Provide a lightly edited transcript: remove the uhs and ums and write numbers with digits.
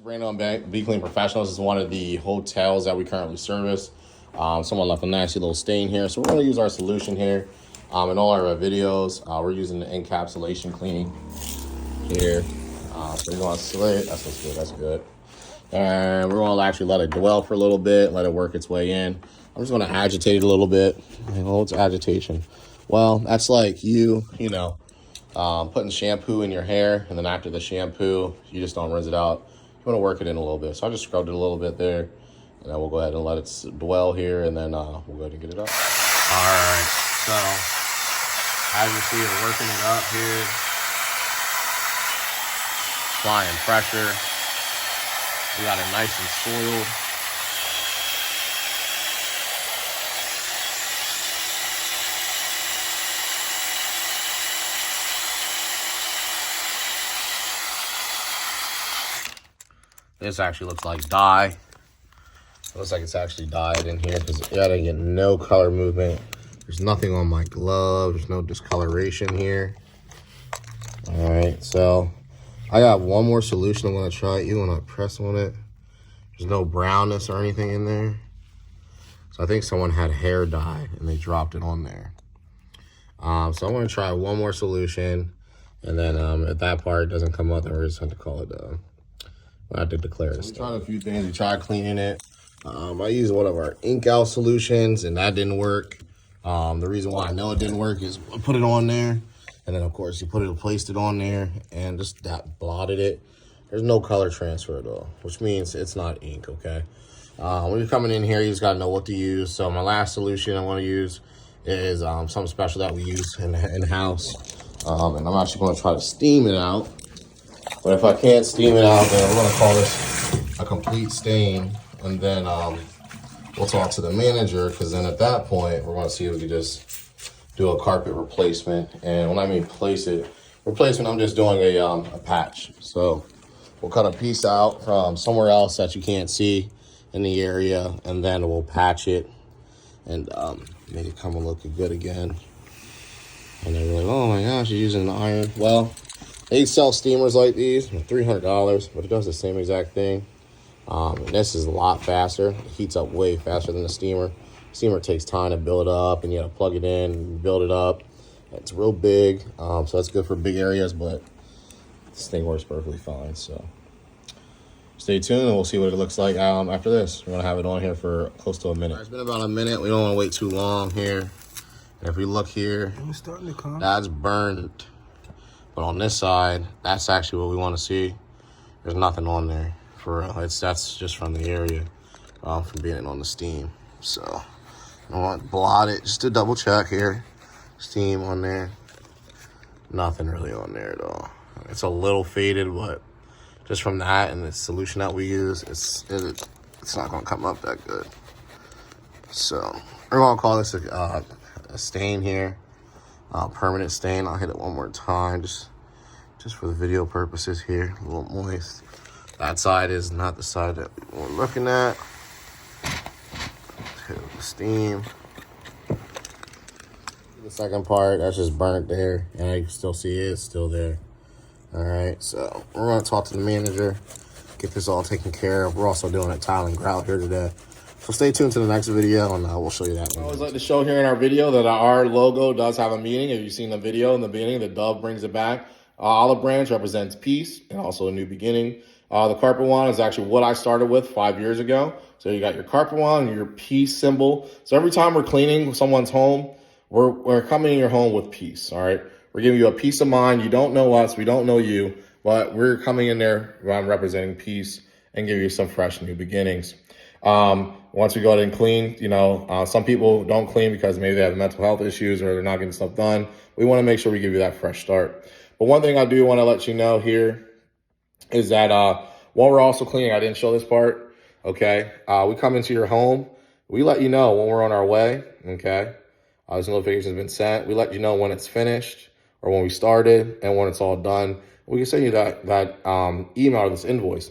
Brandon on Be Clean Professionals. This is one of the hotels that we currently service. Someone left a nasty little stain here, so we're going to use our solution here. In all our videos, we're using the encapsulation cleaning here. So we're going to slit. That's good. That's good. And we're going to actually let it dwell for a little bit, let it work its way in. I'm just going to agitate it a little bit. What's agitation? Well, that's like putting shampoo in your hair, and then after the shampoo, you just don't rinse it out. You want to work it in a little bit. So I just scrubbed it a little bit there, and then we'll go ahead and let it dwell here, and then we'll go ahead and get it up. All right, so as you see, we're working it up here. Applying pressure. We got it nice and soiled. This actually looks like dye. It looks like it's actually dyed in here because I didn't get no color movement. There's nothing on my glove. There's no discoloration here. All right, so I got one more solution I'm gonna try at you when I press on it. There's no brownness or anything in there. So I think someone had hair dye and they dropped it on there. So I'm gonna try one more solution, and then if that part doesn't come up, then we're just going to call it I have to declare it. So we tried a few things. We tried cleaning it. I used one of our ink out solutions, and that didn't work. The reason why I know it didn't work is I put it on there, and then of course you placed it on there, and just that blotted it. There's no color transfer at all, which means it's not ink. Okay. When you're coming in here, you just gotta know what to use. So my last solution I want to use is something special that we use in house, and I'm actually going to try to steam it out. But if I can't steam it out, then I'm going to call this a complete stain. And then we'll talk to the manager, because then at that point, we're going to see if we can just do a carpet replacement. And when I mean replacement, I'm just doing a patch. So we'll cut a piece out from somewhere else that you can't see in the area, and then we'll patch it and make it come and look good again. And they're like, oh my gosh, you're using the iron. Well, they sell steamers like these for $300, but it does the same exact thing. And this is a lot faster. It heats up way faster than the steamer. Steamer takes time to build up, and you gotta plug it in and build it up. It's real big, so that's good for big areas, but this thing works perfectly fine. So stay tuned, and we'll see what it looks like after this. We're gonna have it on here for close to a minute. Right, it's been about a minute. We don't want to wait too long here. And if we look here, that's burned. But on this side, that's actually what we want to see. There's nothing on there for real. That's just from the area, from being on the steam. So I want to blot it just to double check here. Steam on there. Nothing really on there at all. It's a little faded, but just from that and the solution that we use, it's not going to come up that good. So we're going to call this a stain here. Permanent stain. I'll hit it one more time just for the video purposes here. A little moist. That side is not the side that we're looking at. Let's hit it with the steam. The second part, that's just burnt there, and I can still see it's still there. All right, so we're going to talk to the manager, get this all taken care of. We're also doing a tile and grout here today. So stay tuned to the next video, and we'll show you that. I always like to show here in our video that our logo does have a meaning. If you've seen the video in the beginning, the dove brings it back. Olive branch represents peace and also a new beginning. The carpet wand is actually what I started with 5 years ago. So you got your carpet wand and your peace symbol. So every time we're cleaning someone's home, we're coming in your home with peace, all right? We're giving you a peace of mind. You don't know us, we don't know you, but we're coming in there representing peace and give you some fresh new beginnings. Once we go ahead and clean, some people don't clean because maybe they have mental health issues or they're not getting stuff done. We want to make sure we give you that fresh start. But one thing I do want to let you know here is that while we're also cleaning, I didn't show this part, okay? We come into your home. We let you know when we're on our way, okay? This notification has been sent. We let you know when it's finished or when we started and when it's all done. We can send you that email or this invoice.